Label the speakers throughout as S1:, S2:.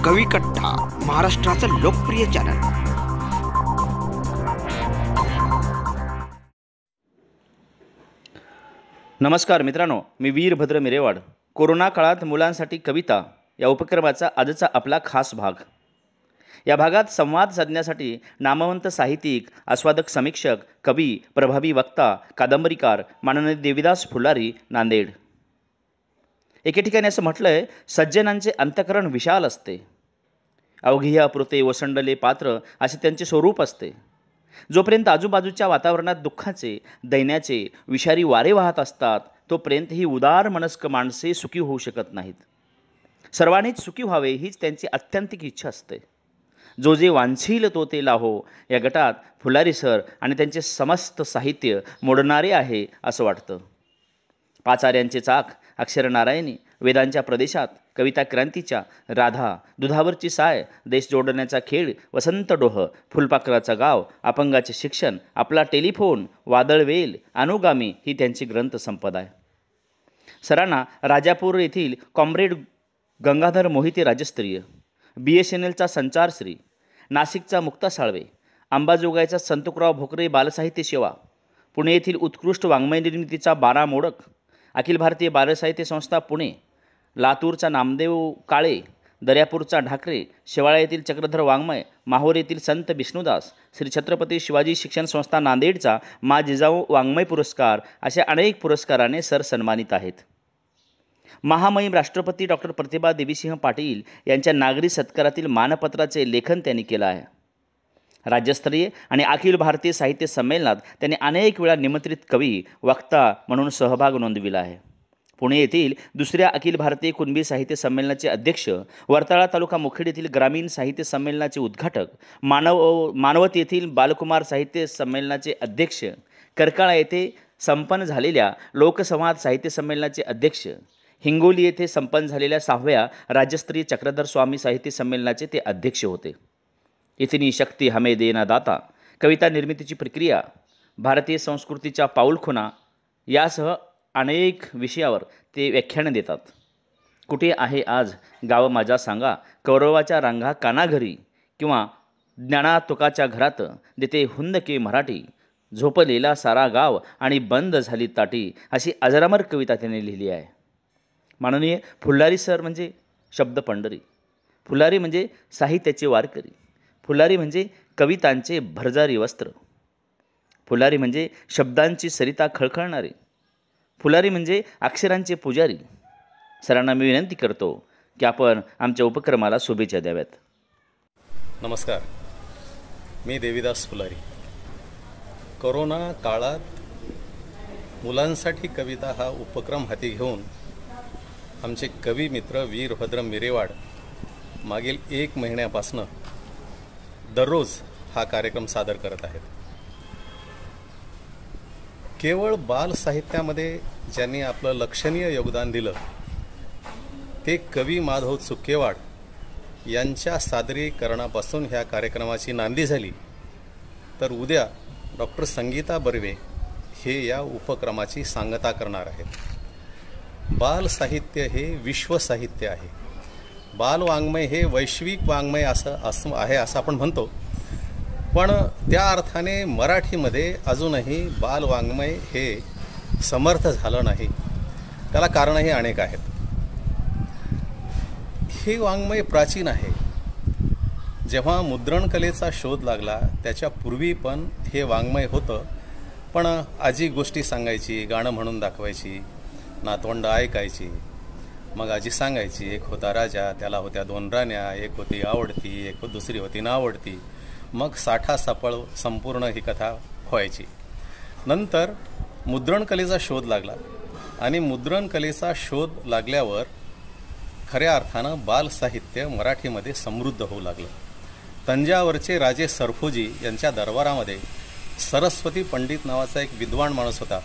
S1: कवी कट्टा, महाराष्ट्राचं लोकप्रिय चॅनल।
S2: नमस्कार मित्रांनो, मी वीरभद्र मिरेवाड। कोरोना काळात मुलांसाठी कविता या उपक्रमाचा आजचा आपला खास भाग। या भागात संवाद साधण्यासाठी नामवंत साहित्यिक, आस्वादक, समीक्षक, कवी, प्रभावी वक्ता, कादंबरीकार माननीय देविदास फुलारी, नांदेड। एके ठिकाणी असं म्हटलंय, सज्जनांचे अंतःकरण विशाल असते, अवघी अपुरते ओसंडले पात्र असे त्यांचे स्वरूप असते। जोपर्यंत आजूबाजूच्या वातावरणात दुःखाचे, दैन्याचे विषारी वारे वाहत असतात, तोपर्यंत ही उदार मनस्क माणसे सुखी होऊ शकत नाहीत। सर्वांनीच सुखी व्हावे हीच त्यांची आत्यंतिक इच्छा असते। जो जे वांछील तो ते लाहो या गटात फुलारी सर आणि त्यांचे समस्त साहित्य मोडणारे आहे असं वाटतं। पाचार्यांचे चाक, अक्षरनारायणी, वेदांच्या प्रदेशात, कविता क्रांतीच्या, राधा, दुधावरची साय, देश जोडण्याचा खेळ, वसंत डोह, फुलपाखराचा गाव, अपंगाचे शिक्षण, आपला टेलिफोन, वादळवेल, अनुगामी ही त्यांची ग्रंथ संपदा आहे। सरांना राजापूर येथील कॉम्रेड गंगाधर मोहिते राजस्तरीय, BSNLचा संचारश्री, नाशिकचा मुक्ता साळवे, अंबाजोगाईचा संतोकराव भोकरे बालसाहित्य सेवा, पुणे येथील उत्कृष्ट वाङ्मय निर्मितीचा 12 मोडक, अखिल भारतीय बालसाहित्य संस्था पुणे, लातूरचा नामदेव काळे, दर्यापूरचा ढाकरे, शेवाळा येथील चक्रधर वाङ्मय, माहोर येथील संत विष्णुदास, श्री छत्रपती शिवाजी शिक्षण संस्था नांदेडचा मा जिजाऊ वाङ्मय पुरस्कार अशा अनेक पुरस्काराने सर सन्मानित आहेत। महामहिम राष्ट्रपती डॉक्टर प्रतिभा देवीसिंह पाटील यांच्या नागरी सत्कारातील मानपत्राचे लेखन त्यांनी केलं आहे। राज्यस्तरीय आणि अखिल भारतीय साहित्य संमेलनात त्यांनी अनेक वेळा निमंत्रित कवी, वक्ता म्हणून सहभाग नोंदविला आहे। पुणे येथील दुसऱ्या अखिल भारतीय कुणबी साहित्य संमेलनाचे अध्यक्ष, वर्ताळा तालुका मुखेड येथील ग्रामीण साहित्य संमेलनाचे उद्घाटक, मानवत येथील बालकुमार साहित्य संमेलनाचे अध्यक्ष, करकाळा येथे संपन्न झालेल्या लोकसंवाद साहित्य संमेलनाचे अध्यक्ष, हिंगोली येथे संपन्न झालेल्या 6व्या राज्यस्तरीय चक्रधर स्वामी साहित्य संमेलनाचे ते अध्यक्ष होते। इतनी शक्ती हमें देना दाता, कविता निर्मितीची प्रक्रिया, भारतीय संस्कृतीच्या पाऊलखुणा यासह अनेक विषयावर ते व्याख्याने देतात। कुठे आहे आज गाव माझा सांगा, कौरवाच्या रांगा कानाघरी, किंवा ज्ञाना तुकाच्या घरात देते हुंदके मराठी, झोपलेला सारा गाव आणि बंद झाली ताटी, अशी अजरामर कविता त्यांनी लिहिली आहे। माननीय फुलारी सर म्हणजे शब्द पंढरी, फुलारी म्हणजे साहित्याचे वारकरी, फुलारी म्हणजे कवितांचे भरजारी वस्त्र, फुलारी म्हणजे शब्दांची सरिता खळखळणारे, फुलारी म्हणजे अक्षरांचे पुजारी। सरांना मी विनंती करतो की आपण आमच्या उपक्रमाला शुभेच्छा द्याव्यात।
S3: नमस्कार, मी देविदास फुलारी। कोरोना काळात मुलांसाठी कविता हा उपक्रम हाती घेऊन आमचे कवी मित्र वीरभद्र मिरेवाड मागील 1 महिन्यापासून दररोज हा कार्यक्रम सादर करत आहेत। केवळ बाल साहित्यामध्ये ज्यांनी आपलं लक्षणीय योगदान दिलं ते कवी माधव चुकेवाड यांच्या सादरीकरणापासून ह्या कार्यक्रमाची नांदी झाली, तर उद्या डॉक्टर संगीता बर्वे हे या उपक्रमाची सांगता करणार आहेत। बाल साहित्य हे विश्व साहित्य आहे, बाल वाङ्मय हे वैश्विक वाङ्मय असं आहे असं आपण म्हणतो, पण त्या अर्थाने मराठीमध्ये अजूनही बाल वाङ्मय हे समर्थ झालं नाही। त्याला कारणंही अनेक आहेत। हे वाङ्मय प्राचीन आहे। जेव्हा मुद्रणकलेचा शोध लागला त्याच्या पूर्वी पण हे वाङ्मय होतं, पण आजी गोष्टी सांगायची, गाणं म्हणून दाखवायची, नातवंड ऐकायची, मग आजी सांगायची, एक होता राजा, त्याला होत्या 2 राण्या, एक होती आवडती, एक दुसरी होती नावडती, मग साठा सापळ संपूर्ण ही कथा व्हायची। नंतर मुद्रणकलेचा शोध लागला आणि मुद्रणकलेचा शोध लागल्यावर खऱ्या अर्थानं बाल साहित्य मराठीमध्ये समृद्ध होऊ लागलं। तंजावरचे राजे सरफोजी यांच्या दरबारामध्ये सरस्वती पंडित नावाचा एक विद्वान माणूस होता।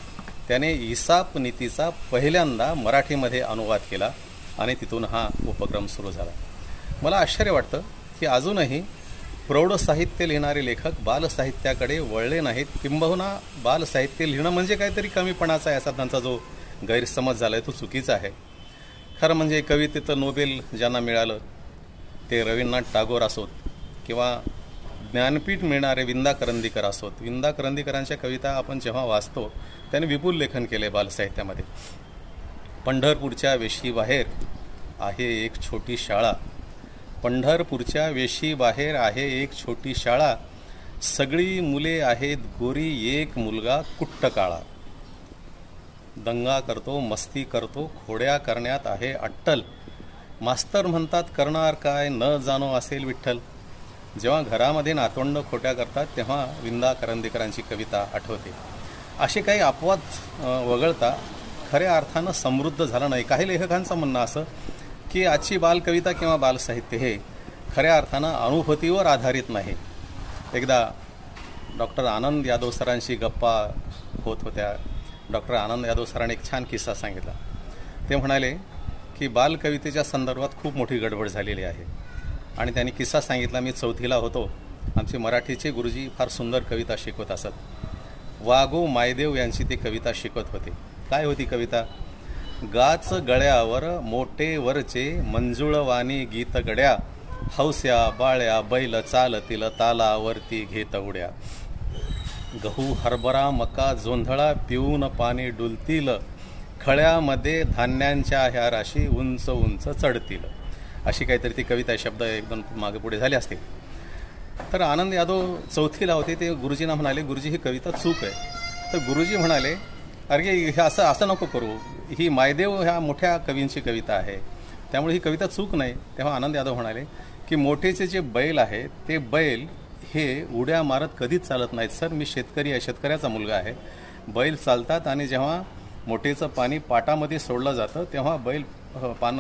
S3: त्याने ईसाप नीतीचा पहिल्यांदा मराठीमध्ये अनुवाद केला आणि तिथून हा उपक्रम सुरू झाला। मला आश्चर्य वाटतं की अजूनही प्रौढ साहित्य लिहिणारे लेखक बालसाहित्याकडे वळले नाहीत, किंबहुना बालसाहित्य लिहिणं म्हणजे काहीतरी कमीपणाचा आहे असा त्यांचा जो गैरसमज झाला आहे तो चुकीचा आहे। खरं म्हणजे कवितेचं नोबेल ज्यांना मिळालं ते रवींद्रनाथ टागोर असोत किंवा ज्ञानपीठ मिळणारे विंदा करंदीकर असोत. विंदा करंदीकरांच्या कविता आपण जेव्हा वाचतो त्याने विपुल लेखन केले बालसाहित्यामध्ये. पंढरपूरच्या वेशीबाहेर आहे एक छोटी शाळा, पंढरपूरच्या वेशीबाहेर आहे एक छोटी शाळा, सगळी मुले आहेत गोरी, एक मुलगा कुट्ट काळा. दंगा करतो, मस्ती करतो, खोड्या करण्यात आहे अट्टल, मास्तर म्हणतात करणार काय, न जाणो असेल विठ्ठल. जेव्हा घरामध्ये नातवंड खोट्या करतात तेव्हा विंदा करंदीकरांची कविता आठवते. असे काही अपवाद वगळता खऱ्या अर्थानं समृद्ध झालं नाही. काही लेखकांचं म्हणणं असं की आजची बालकविता किंवा बालसाहित्य हे खऱ्या अर्थानं अनुभूतीवर आधारित नाही. एकदा डॉक्टर आनंद यादव सरांशी गप्पा होत होत्या. डॉक्टर आनंद यादव सरांनी एक छान किस्सा सांगितला. ते म्हणाले की बालकवितेच्या संदर्भात खूप मोठी गडबड झालेली आहे. आणि त्यांनी किस्सा सांगितला, मी 4थीला होतो, आमचे मराठीचे गुरुजी फार सुंदर कविता शिकवत असत. वागो मायदेव यांची ते कविता शिकवत होते. काय होती कविता? गाच गळ्यावर मोठे वरचे मंजुळवाणी गीत गड्या, हौस्या बाळ्या बैल चालतील तालावरती घेत उड्या, गहू हरभरा मका जोंधळा पिऊन पाणी डुलतील, खळ्यामध्ये धान्यांच्या ह्या राशी उंच उंच चढतील. अशी काहीतरी ती कविता शब्द एकदम मागे पुढे झाले असते. तर आनंद यादव 4थीला होते. ते गुरुजींना म्हणाले, गुरुजी ही कविता चूक आहे. तर गुरुजी म्हणाले, अरे हे असं नको करू, ही मायदेव ह्या मोठ्या कवींची कविता आहे, त्यामुळे ही कविता चूक नाही. तेव्हा आनंद यादव म्हणाले की मोठेचे जे बैल आहेत ते बैल हे उड्या मारत कधीच चालत नाहीत. सर मी शेतकरी आहे, शेतकऱ्याचा मुलगा आहे. बैल चालतात आणि जेव्हा मोठेचं पाणी पाटामध्ये सोडलं जातं तेव्हा बैल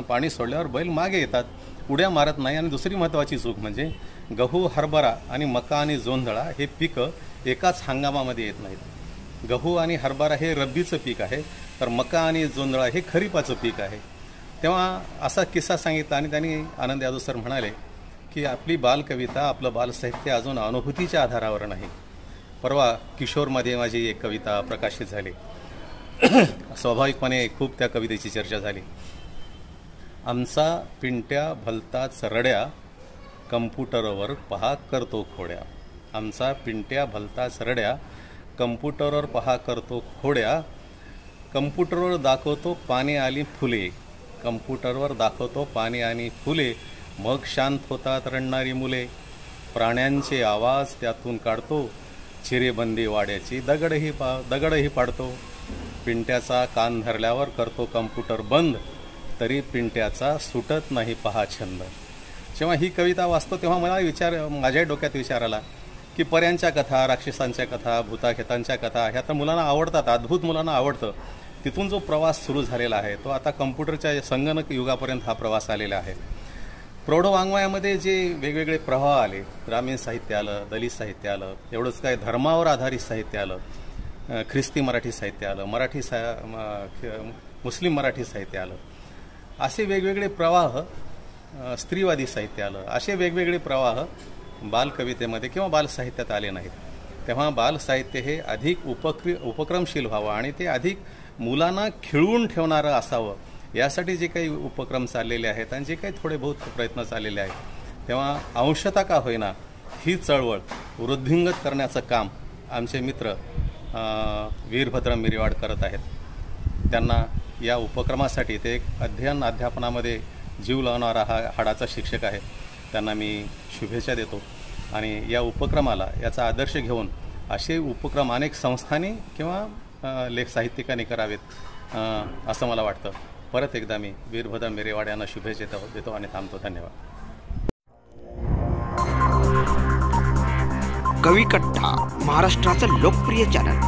S3: पाणी सोडल्यावर बैल मागे येतात, उड्या मारत नाही. आणि दुसरी महत्त्वाची चूक म्हणजे गहू हरभरा आणि मका आणि जोंधळा हे पिकं एकाच हंगामामध्ये येत नाहीत. गहू आणि हरभरा हे रब्बीचं पीक आहे, तर मका आणि जोंधळा हे खरीपाचं पीक आहे. तेव्हा असा किस्सा सांगितला आणि त्यांनी आनंद यादव सर म्हणाले की आपली बालकविता, आपलं बालसाहित्य अजून अनुभूतीच्या आधारावर नाही. परवा किशोरमध्ये माझी एक कविता प्रकाशित झाली. स्वाभाविकपणे खूप त्या कवितेची चर्चा झाली. आमचा पिंट्या भलताच रड्या, कम्प्युटरवर पहा करतो खोड्या. आमचा पिंट्या भलताच रड्या, कम्प्युटरवर पहा करतो खोड्या, कम्प्युटरवर दाखवतो पाणी आली फुले, कम्प्युटरवर दाखवतो पाणी आणि फुले, मग शांत होतात रडणारी मुले, प्राण्यांचे आवाज त्यातून काढतो, चिरेबंदी वाड्याची दगडही पाडतो, पिंट्याचा कान धरल्यावर करतो कम्प्युटर बंद, तरी पिंट्याचा सुटत नाही पहा छंद. जेव्हा ही कविता वाचतो तेव्हा मला माझ्या डोक्यात विचार आला की पर्यांच्या कथा, राक्षसांच्या कथा, भूताखेतांच्या कथा ह्या तर मुलांना आवडतात, अद्भुत मुलांना आवडतं. तिथून जो प्रवास सुरू झालेला आहे तो आता कम्प्युटरच्या संगणक युगापर्यंत हा प्रवास आलेला आहे. प्रौढ वाङ्मयामध्ये जे वेगवेगळे प्रवाह आले, ग्रामीण साहित्य आलं, दलित साहित्य आलं, एवढंच काय धर्मावर आधारित साहित्य आलं, ख्रिस्ती मराठी साहित्य आलं, मुस्लिम मराठी साहित्य आलं, असे वेगवेगळे प्रवाह, स्त्रीवादी साहित्य आलं, असे वेगवेगळे प्रवाह बालकवितेमध्ये किंवा बालसाहित्यात आले नाहीत. तेव्हा बालसाहित्य हे अधिक उपक्रमशील व्हावं आणि ते अधिक मुलांना खिळवून ठेवणारं असावं, यासाठी जे काही उपक्रम चाललेले आहेत आणि जे काही थोडे बहुत प्रयत्न चाललेले आहेत, तेव्हा अंशतः का होईना ही चळवळ वृद्धिंगत करण्याचं काम आमचे मित्र वीरभद्र मिरेवाड करत आहेत. त्यांना या उपक्रमासाठी ते एक अध्यापनामध्ये जीव लावणारा हाडाचा शिक्षक आहे. त्यांना मी शुभेच्छा देतो आणि या उपक्रमाला याचा आदर्श घेऊन असे उपक्रम अनेक संस्थांनी किंवा लेख साहित्यिकांनी करावेत असं मला वाटतं. परत एकदा मी वीरभद्र मिरेवाड यांना शुभेच्छा देतो आणि थांबतो. धन्यवाद.
S1: कवी कट्टा, महाराष्ट्राचं लोकप्रिय चॅनल.